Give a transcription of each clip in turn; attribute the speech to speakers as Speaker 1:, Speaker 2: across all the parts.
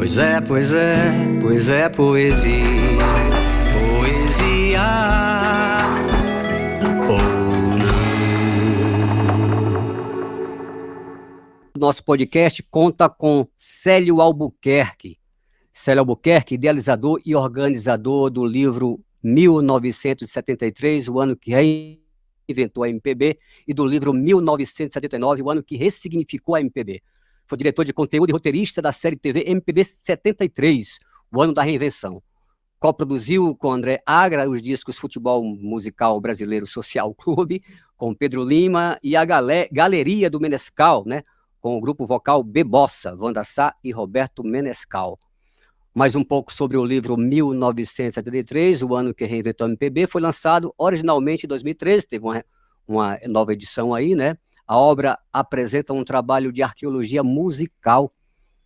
Speaker 1: Pois é, pois é, pois é poesia, poesia ou não. Nosso podcast conta com Célio Albuquerque. Célio Albuquerque, idealizador e organizador do livro 1973, o ano que reinventou a MPB, e do livro 1979, o ano que ressignificou a MPB. Foi diretor de conteúdo e roteirista da série TV MPB 73, o ano da reinvenção. Co-produziu com André Agra os discos Futebol Musical Brasileiro Social Clube, com Pedro Lima, e a Galeria do Menescal, né, com o grupo vocal Bebossa, Wanda Sá e Roberto Menescal. Mais um pouco sobre o livro 1973, o ano que reinventou a MPB, foi lançado originalmente em 2013, teve uma nova edição aí, né? A obra apresenta um trabalho de arqueologia musical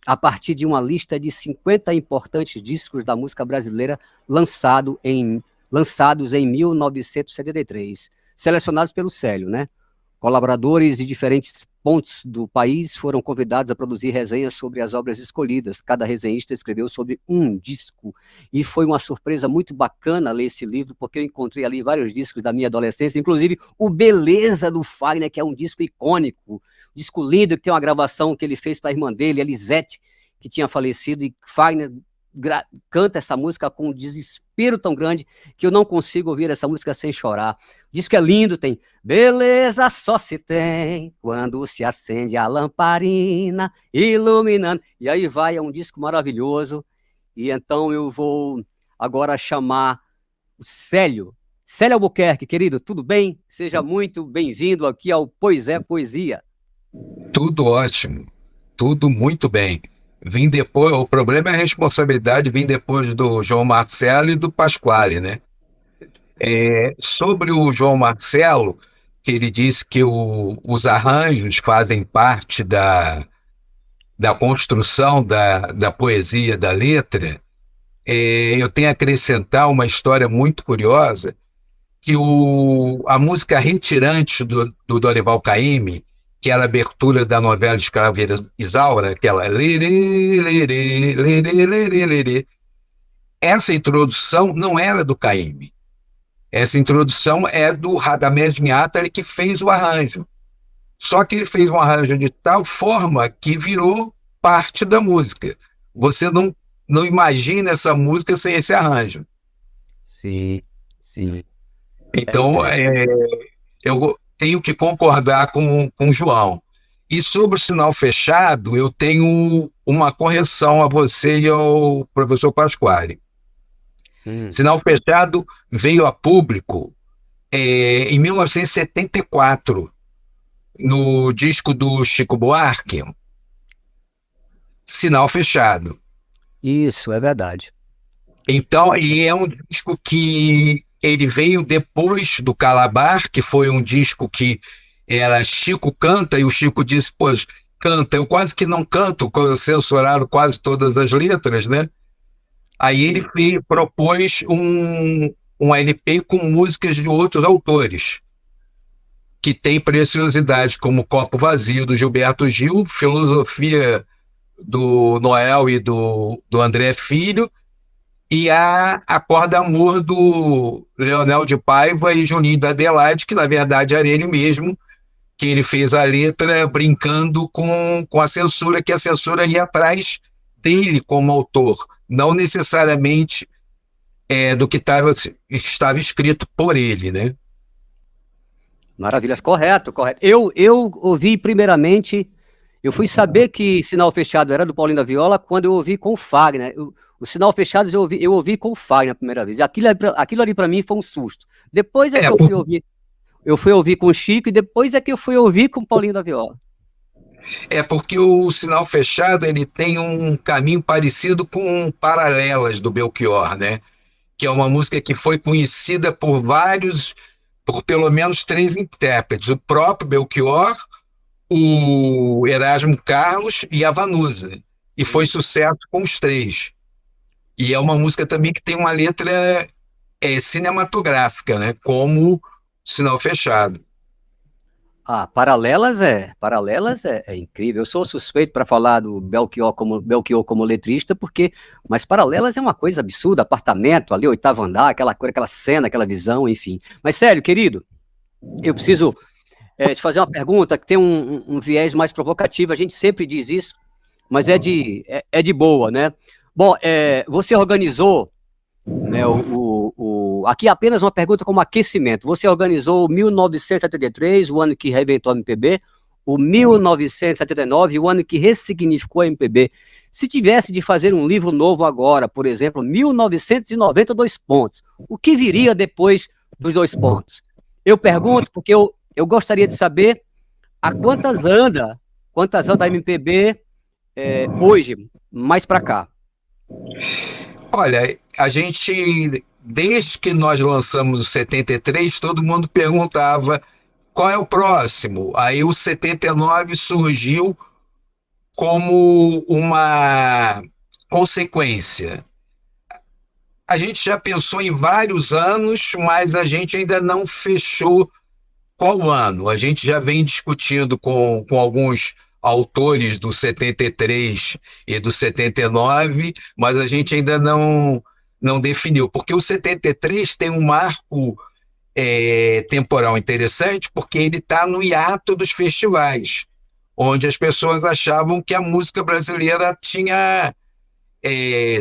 Speaker 1: a partir de uma lista de 50 importantes discos da música brasileira lançados em 1973, selecionados pelo Célio, né? Colaboradores de diferentes pontos do país foram convidados a produzir resenhas sobre as obras escolhidas. Cada resenhista escreveu sobre um disco. E foi uma surpresa muito bacana ler esse livro, porque eu encontrei ali vários discos da minha adolescência, inclusive o Beleza do Fagner, que é um disco icônico, disco lindo, que tem uma gravação que ele fez para a irmã dele, Elisete, que tinha falecido, e Fagner canta essa música com um desespero tão grande que eu não consigo ouvir essa música sem chorar. Diz que é lindo, tem beleza só se tem quando se acende a lamparina iluminando, e aí vai, é um disco maravilhoso. E então eu vou agora chamar o Célio Albuquerque. Querido, tudo bem? Seja muito bem-vindo aqui ao Pois é Poesia.
Speaker 2: Tudo ótimo, tudo muito bem. Vim depois, o problema é a responsabilidade, vim depois do João Marcelo e do Pasquale, né? Sobre o João Marcelo, que ele disse que os arranjos fazem parte da construção da poesia, da letra. Eu tenho a acrescentar uma história muito curiosa, que a música Retirante do Dorival Caymmi, que era a abertura da novela de Escraveira Isaura, aquela lerê, lerê, lerê, lerê, lerê. Essa introdução não era do Caymmi. Essa introdução é do Radamés Miatari, que fez o arranjo. Só que ele fez um arranjo de tal forma que virou parte da música. Você não imagina essa música sem esse arranjo.
Speaker 1: Sim, sim.
Speaker 2: Então, eu tenho que concordar com o João. E sobre o Sinal Fechado, eu tenho uma correção a você e ao professor Pasquale. Sinal Fechado veio a público em 1974, no disco do Chico Buarque, Sinal Fechado.
Speaker 1: Isso, é verdade.
Speaker 2: Então, e é um disco que ele veio depois do Calabar, que foi um disco que era Chico canta, e o Chico disse, pois, canta, eu quase que não canto, censuraram quase todas as letras, né? Aí ele propôs um LP com músicas de outros autores, que tem preciosidades como Copo Vazio, do Gilberto Gil, Filosofia, do Noel e do André Filho, e a Acorda Amor, do Leonel de Paiva e Juninho da Adelaide, que na verdade era ele mesmo, que ele fez a letra brincando com a censura, que a censura ia atrás dele como autor, não necessariamente do que estava escrito por ele, né?
Speaker 1: Maravilhas, correto, correto. Eu ouvi primeiramente, eu fui saber que Sinal Fechado era do Paulinho da Viola quando eu ouvi com o Fagner. O Sinal Fechado eu ouvi com o Fagner a primeira vez. Aquilo ali para mim foi um susto. Depois é que eu fui ouvir com o Chico, e depois é que eu fui ouvir com o Paulinho da Viola.
Speaker 2: Porque o Sinal Fechado ele tem um caminho parecido com Paralelas, do Belchior, né? Que é uma música que foi conhecida por pelo menos 3 intérpretes: o próprio Belchior, o Erasmo Carlos e a Vanusa. E foi sucesso com os 3. E é uma música também que tem uma letra cinematográfica, né? Como Sinal Fechado.
Speaker 1: Paralelas é incrível. Eu sou suspeito para falar do Belchior como letrista, mas Paralelas é uma coisa absurda, apartamento ali, oitavo andar, aquela coisa, aquela cena, aquela visão, enfim. Mas sério, querido, eu preciso te fazer uma pergunta que tem um viés mais provocativo. A gente sempre diz isso, mas é de boa, né? Bom, você organizou, né, aqui apenas uma pergunta como aquecimento. Você organizou o 1973, o ano que reinventou a MPB, o 1979, o ano que ressignificou a MPB. Se tivesse de fazer um livro novo agora, por exemplo, 1992 pontos, o que viria depois dos 2 pontos? Eu pergunto porque eu gostaria de saber a quantas anda a MPB hoje, mais para cá.
Speaker 2: Olha, a gente, desde que nós lançamos o 73, todo mundo perguntava qual é o próximo. Aí o 79 surgiu como uma consequência. A gente já pensou em vários anos, mas a gente ainda não fechou qual ano. A gente já vem discutindo com alguns autores do 73 e do 79, mas a gente ainda não definiu, porque o 73 tem um marco temporal interessante, porque ele está no hiato dos festivais, onde as pessoas achavam que a música brasileira tinha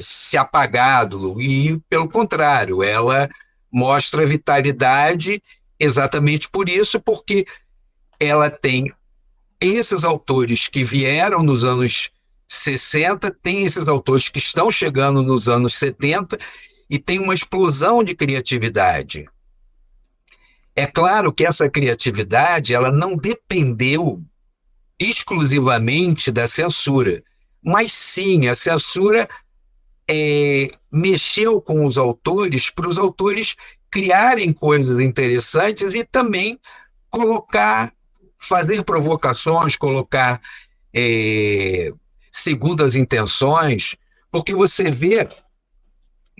Speaker 2: se apagado, e pelo contrário, ela mostra vitalidade exatamente por isso, porque ela tem esses autores que vieram nos anos 60, tem esses autores que estão chegando nos anos 70 e tem uma explosão de criatividade. É claro que essa criatividade ela não dependeu exclusivamente da censura, mas sim, a censura mexeu com os autores para os autores criarem coisas interessantes e também fazer provocações, colocar segundas intenções, porque você vê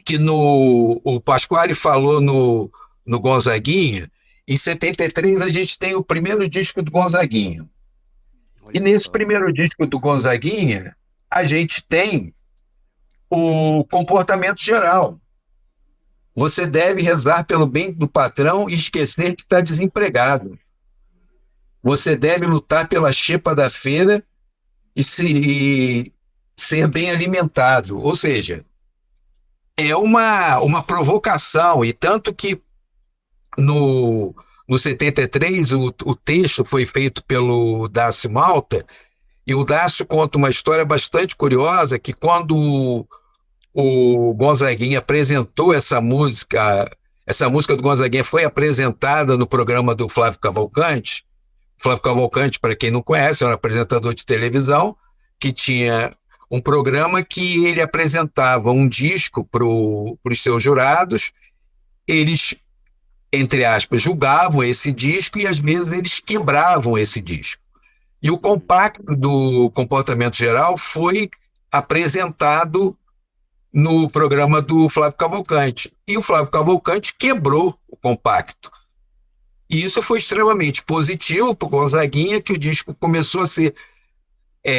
Speaker 2: que o Pasquale falou no Gonzaguinha, em 73 a gente tem o primeiro disco do Gonzaguinha. E nesse primeiro disco do Gonzaguinha, a gente tem o comportamento geral. Você deve rezar pelo bem do patrão e esquecer que está desempregado. Você deve lutar pela xepa da feira e ser bem alimentado. Ou seja, é uma provocação, e tanto que no 73 o texto foi feito pelo Dácio Malta, e o Dácio conta uma história bastante curiosa, que quando o Gonzaguinha apresentou essa música do Gonzaguinha foi apresentada no programa do Flávio Cavalcante. Flávio Cavalcante, para quem não conhece, é um apresentador de televisão que tinha um programa que ele apresentava um disco para os seus jurados. Eles, entre aspas, julgavam esse disco e às vezes eles quebravam esse disco. E o compacto do Comportamento Geral foi apresentado no programa do Flávio Cavalcante. E o Flávio Cavalcante quebrou o compacto. E isso foi extremamente positivo para o Gonzaguinha, que o disco começou a ser...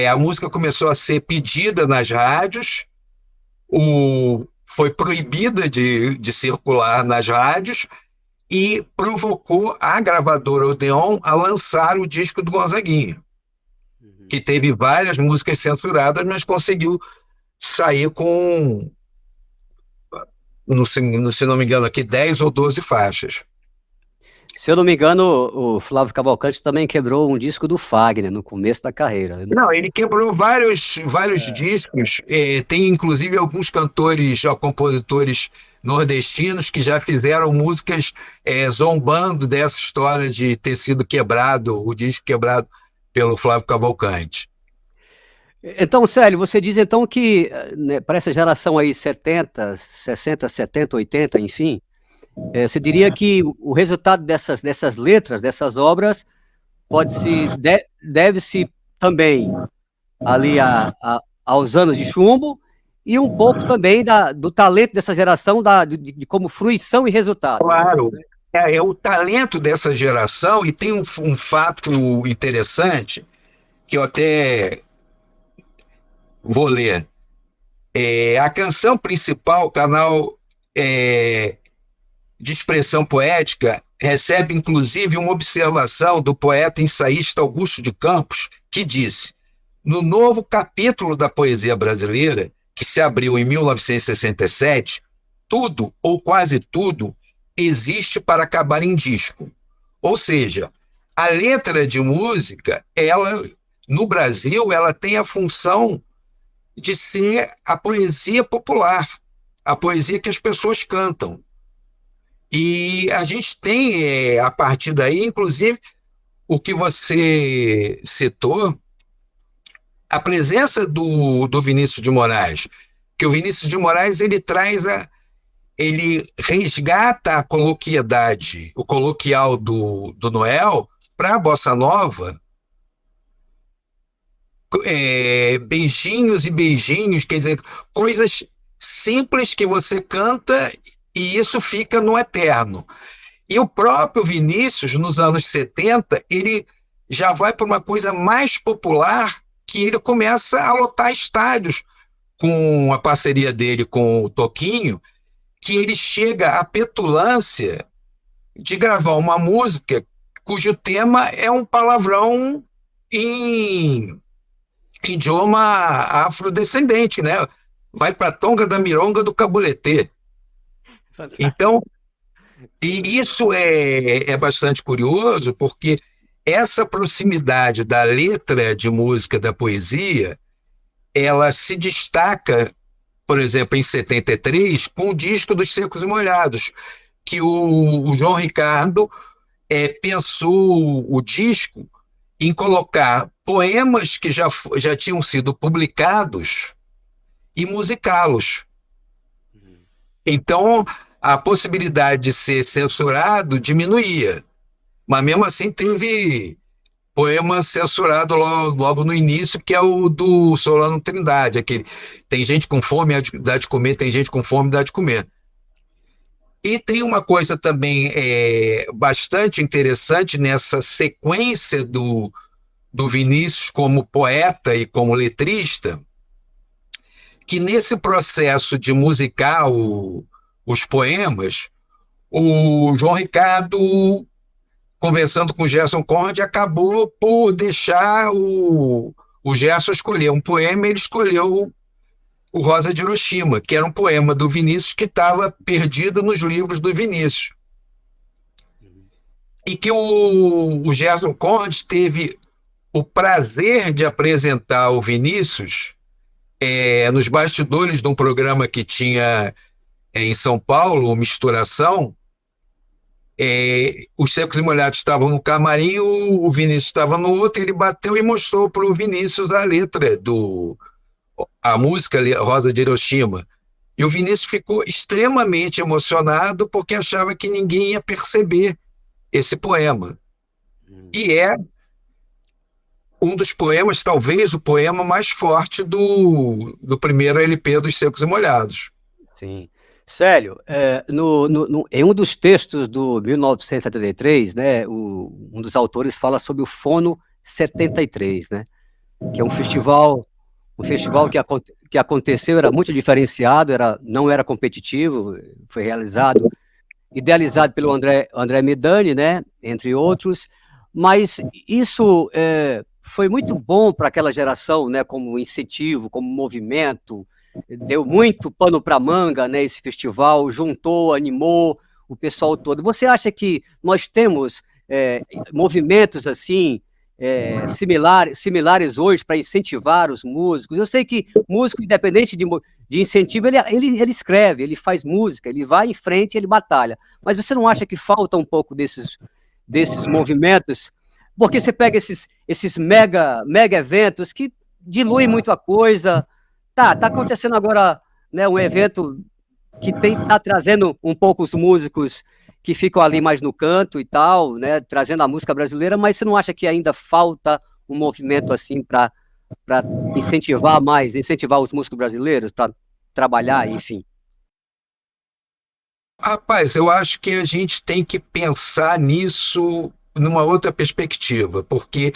Speaker 2: a música começou a ser pedida nas rádios, foi proibida de circular nas rádios, e provocou a gravadora Odeon a lançar o disco do Gonzaguinha, que teve várias músicas censuradas, mas conseguiu sair com, se não me engano, aqui 10 ou 12 faixas.
Speaker 1: Se eu não me engano, o Flávio Cavalcante também quebrou um disco do Fagner no começo da carreira.
Speaker 2: Não, ele quebrou vários discos. Tem inclusive alguns cantores, compositores nordestinos que já fizeram músicas zombando dessa história de ter sido quebrado, o disco quebrado pelo Flávio Cavalcante.
Speaker 1: Então, Célio, você diz então que, né, para essa geração aí 70, 60, 70, 80, enfim, você diria que o resultado dessas letras, dessas obras, deve-se também ali aos anos de chumbo e um pouco também do talento dessa geração, de como fruição e resultado.
Speaker 2: Claro, é o talento dessa geração, e tem um fato interessante que eu até vou ler. A canção principal, canal é, de expressão poética, recebe inclusive uma observação do poeta ensaísta Augusto de Campos, que disse: no novo capítulo da poesia brasileira, que se abriu em 1967, tudo ou quase tudo existe para acabar em disco. Ou seja, a letra de música, ela no Brasil, ela tem a função de ser a poesia popular, a poesia que as pessoas cantam. E a gente tem, a partir daí, inclusive, o que você citou, a presença do Vinícius de Moraes, que o Vinícius de Moraes ele resgata a coloquiedade, o coloquial do Noel para a bossa nova, beijinhos e beijinhos, quer dizer, coisas simples que você canta e isso fica no eterno. E o próprio Vinícius, nos anos 70, ele já vai para uma coisa mais popular, que ele começa a lotar estádios com a parceria dele com o Toquinho, que ele chega à petulância de gravar uma música cujo tema é um palavrão em idioma afrodescendente, né? Vai para a tonga da mironga do cabuletê.
Speaker 1: Fantástico.
Speaker 2: Então, e isso é bastante curioso, porque essa proximidade da letra de música da poesia, ela se destaca, por exemplo, em 73, com o disco dos Secos e Molhados, que o João Ricardo pensou o disco em colocar poemas que já tinham sido publicados e musicá-los. Então, a possibilidade de ser censurado diminuía, mas mesmo assim teve poema censurado logo no início, que é o do Solano Trindade, aquele tem gente com fome, dá de comer, tem gente com fome, dá de comer. E tem uma coisa também bastante interessante nessa sequência do Vinícius como poeta e como letrista, que nesse processo de musicar os poemas, o João Ricardo, conversando com o Gerson Conrad, acabou por deixar o Gerson escolher um poema, ele escolheu o Rosa de Hiroshima, que era um poema do Vinícius que estava perdido nos livros do Vinícius. E que o Gerson Conrad teve o prazer de apresentar o Vinícius nos bastidores de um programa que tinha em São Paulo, o Misturação. Os Secos e Molhados estavam no camarim, o Vinícius estava no outro, ele bateu e mostrou para o Vinícius a letra a música Rosa de Hiroshima. E o Vinícius ficou extremamente emocionado porque achava que ninguém ia perceber esse poema. E é um dos poemas, talvez o poema mais forte do primeiro LP dos Secos e Molhados.
Speaker 1: Sim. Célio, em um dos textos do 1973, né, um dos autores fala sobre o Fono 73, né, que é um festival que aconteceu, era muito diferenciado, não era competitivo, foi idealizado pelo André Medani, né, entre outros, mas isso foi muito bom para aquela geração, né, como incentivo, como movimento, deu muito pano para manga, né, esse festival, juntou, animou o pessoal todo. Você acha que nós temos movimentos assim, similares hoje para incentivar os músicos? Eu sei que músico, independente de incentivo, ele escreve, ele faz música, ele vai em frente, ele batalha. Mas você não acha que falta um pouco desses movimentos? Porque você pega esses mega eventos que diluem muito a coisa. Tá acontecendo agora, né, um evento que tá trazendo um pouco os músicos que ficam ali mais no canto e tal, né, trazendo a música brasileira, mas você não acha que ainda falta um movimento assim para incentivar os músicos brasileiros para trabalhar, enfim?
Speaker 2: Rapaz, eu acho que a gente tem que pensar nisso numa outra perspectiva, porque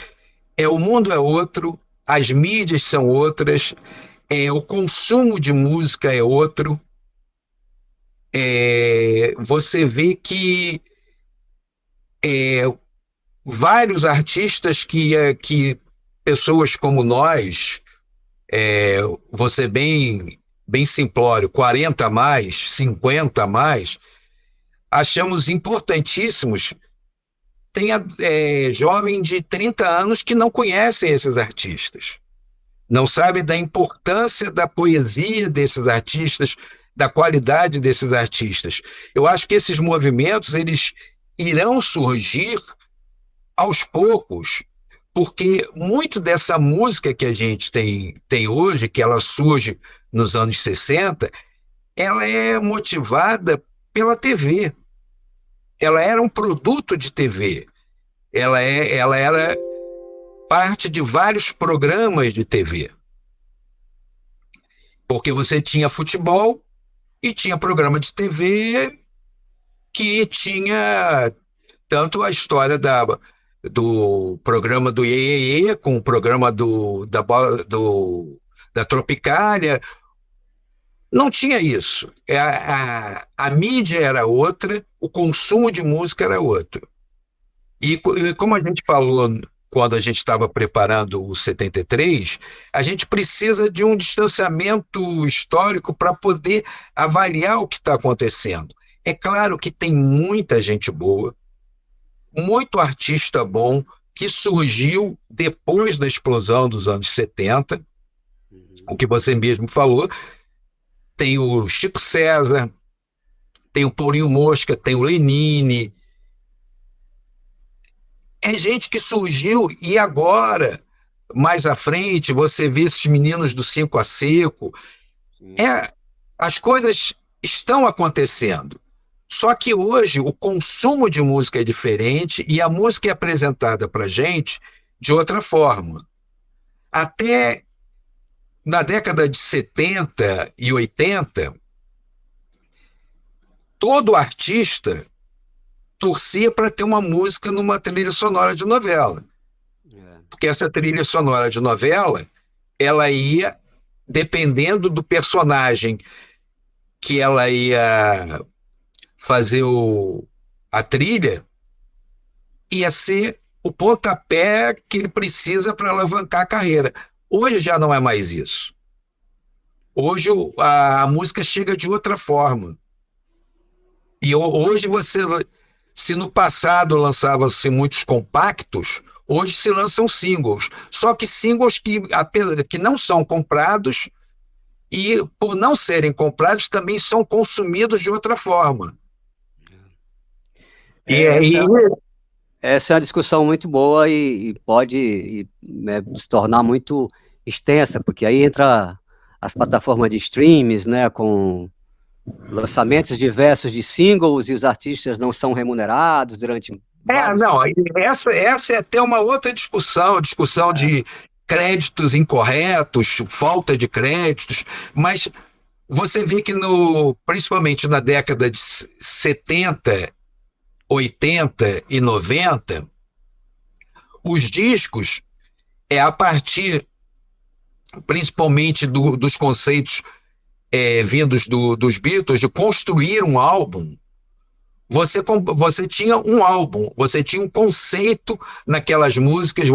Speaker 2: o mundo é outro, as mídias são outras, o consumo de música é outro. Você vê que vários artistas que pessoas como nós, você bem simplório, 40 a mais, 50 a mais, achamos importantíssimos. Tem jovem de 30 anos que não conhecem esses artistas, não sabem da importância da poesia desses artistas, da qualidade desses artistas. Eu acho que esses movimentos eles irão surgir aos poucos, porque muito dessa música que a gente tem hoje, que ela surge nos anos 60, ela é motivada pela TV. Ela era um produto de TV. Ela era parte de vários programas de TV. Porque você tinha futebol e tinha programa de TV que tinha tanto a história do programa do Iê, com o programa da Tropicália. Não tinha isso. A mídia era outra, o consumo de música era outro. E como a gente falou quando a gente estava preparando o 73, a gente precisa de um distanciamento histórico para poder avaliar o que está acontecendo. É claro que tem muita gente boa, muito artista bom que surgiu depois da explosão dos anos 70, o que você mesmo falou. Tem o Chico César, tem o Paulinho Mosca, tem o Lenine. É gente que surgiu e agora, mais à frente, você vê esses meninos do Cinco a Seco. As coisas estão acontecendo. Só que hoje o consumo de música é diferente e a música é apresentada para a gente de outra forma. Até na década de 70 e 80, todo artista torcia para ter uma música numa trilha sonora de novela. Porque essa trilha sonora de novela, ela ia, dependendo do personagem que ela ia fazer a trilha, ia ser o pontapé que ele precisa para alavancar a carreira. Hoje já não é mais isso. Hoje a música chega de outra forma. E hoje se no passado lançavam-se muitos compactos, hoje se lançam singles. Só que singles que não são comprados e, por não serem comprados, também são consumidos de outra forma.
Speaker 1: Essa é uma discussão muito boa e pode se tornar muito extensa, porque aí entra as plataformas de streams, né, com lançamentos diversos de singles e os artistas não são remunerados durante vários...
Speaker 2: Não, essa é até uma outra discussão de créditos incorretos, falta de créditos, mas você vê que principalmente na década de 70, 80 e 90, os discos, a partir principalmente dos conceitos vindos dos Beatles, de construir um álbum. Você tinha um álbum, você tinha um conceito naquelas músicas,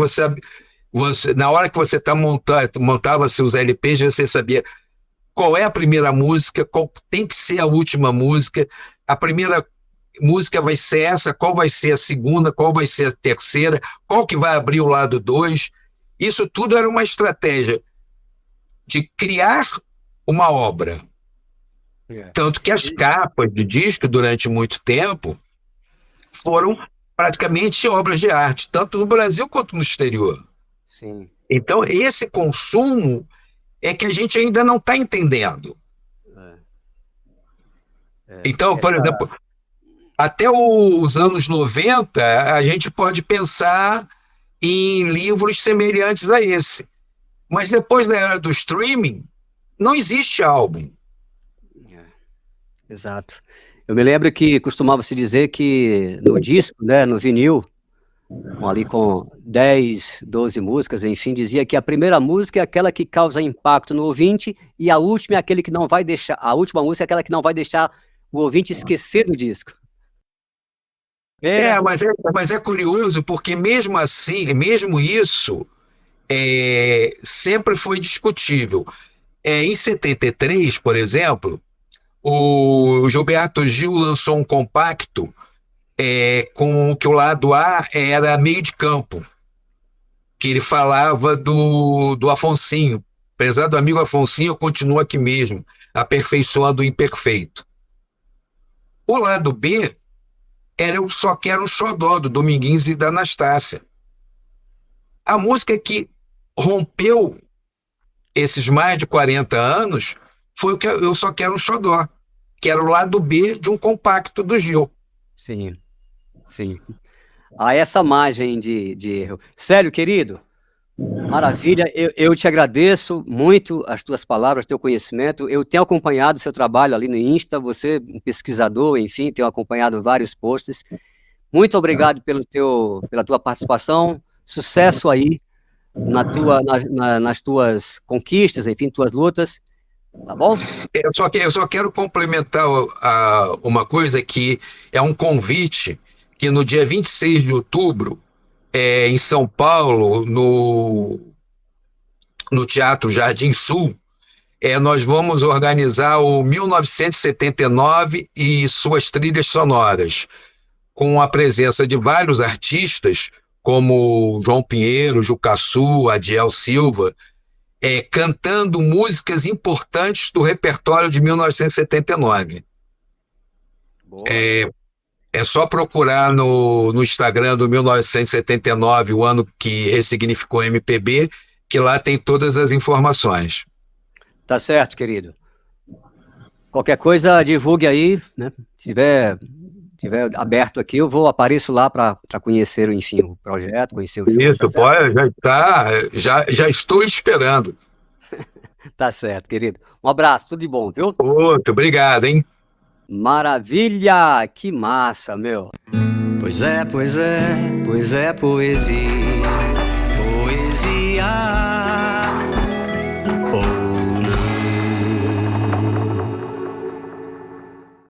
Speaker 2: na hora que você montava seus LPs, você sabia qual é a primeira música, qual tem que ser a última música, a primeira música vai ser essa, qual vai ser a segunda, qual vai ser a terceira, qual que vai abrir o lado 2. Isso tudo era uma estratégia de criar uma obra. Tanto que as capas de disco, durante muito tempo, foram praticamente obras de arte, tanto no Brasil quanto no exterior.
Speaker 1: Sim.
Speaker 2: Então, esse consumo é que a gente ainda não está entendendo. Então, por exemplo, até os anos 90, a gente pode pensar em livros semelhantes a esse. Mas depois da era do streaming, não existe álbum.
Speaker 1: Exato. Eu me lembro que costumava se dizer que no disco, né, no vinil, ali com 10, 12 músicas, enfim, dizia que a primeira música é aquela que causa impacto no ouvinte e a última é aquele que não vai deixar, a última música é aquela que não vai deixar o ouvinte esquecer do disco.
Speaker 2: Mas é curioso porque mesmo assim, mesmo isso, sempre foi discutível. Em 73, por exemplo, o Gilberto Gil lançou um compacto com que o lado A era meio de campo, que ele falava do Afonsinho. Prezado amigo Afonsinho, eu continuo aqui mesmo, aperfeiçoando o imperfeito. O lado B era o Só Quero um Xodó, do Dominguinhos e da Anastácia. A música que rompeu esses mais de 40 anos foi o que Eu Só Quero um Xodó, que era o lado B de um compacto do Gil.
Speaker 1: Sim, sim. A essa margem de erro. Sério, querido, maravilha, eu te agradeço muito as tuas palavras, teu conhecimento. Eu tenho acompanhado o seu trabalho ali no Insta, você, um pesquisador, enfim, tenho acompanhado vários posts. Muito obrigado pela tua participação. Sucesso aí nas tuas conquistas, enfim, tuas lutas. Tá bom?
Speaker 2: Eu só quero complementar uma coisa que é um convite que no dia 26 de outubro, em São Paulo, no Teatro Jardim Sul, nós vamos organizar o 1979 e suas trilhas sonoras, com a presença de vários artistas, como João Pinheiro, Jucaçu, Adiel Silva, cantando músicas importantes do repertório de 1979.
Speaker 1: Boa.
Speaker 2: É só procurar no Instagram do 1979, o ano que ressignificou MPB, que lá tem todas as informações.
Speaker 1: Tá certo, querido. Qualquer coisa, divulgue aí, né? Se tiver aberto aqui, apareço lá para conhecer, enfim, o projeto, conhecer o show.
Speaker 2: Isso, pode, já estou esperando.
Speaker 1: Tá certo, querido. Um abraço, tudo de bom, viu?
Speaker 2: Outro, obrigado, hein?
Speaker 1: Maravilha! Que massa, meu. Pois é, poesia.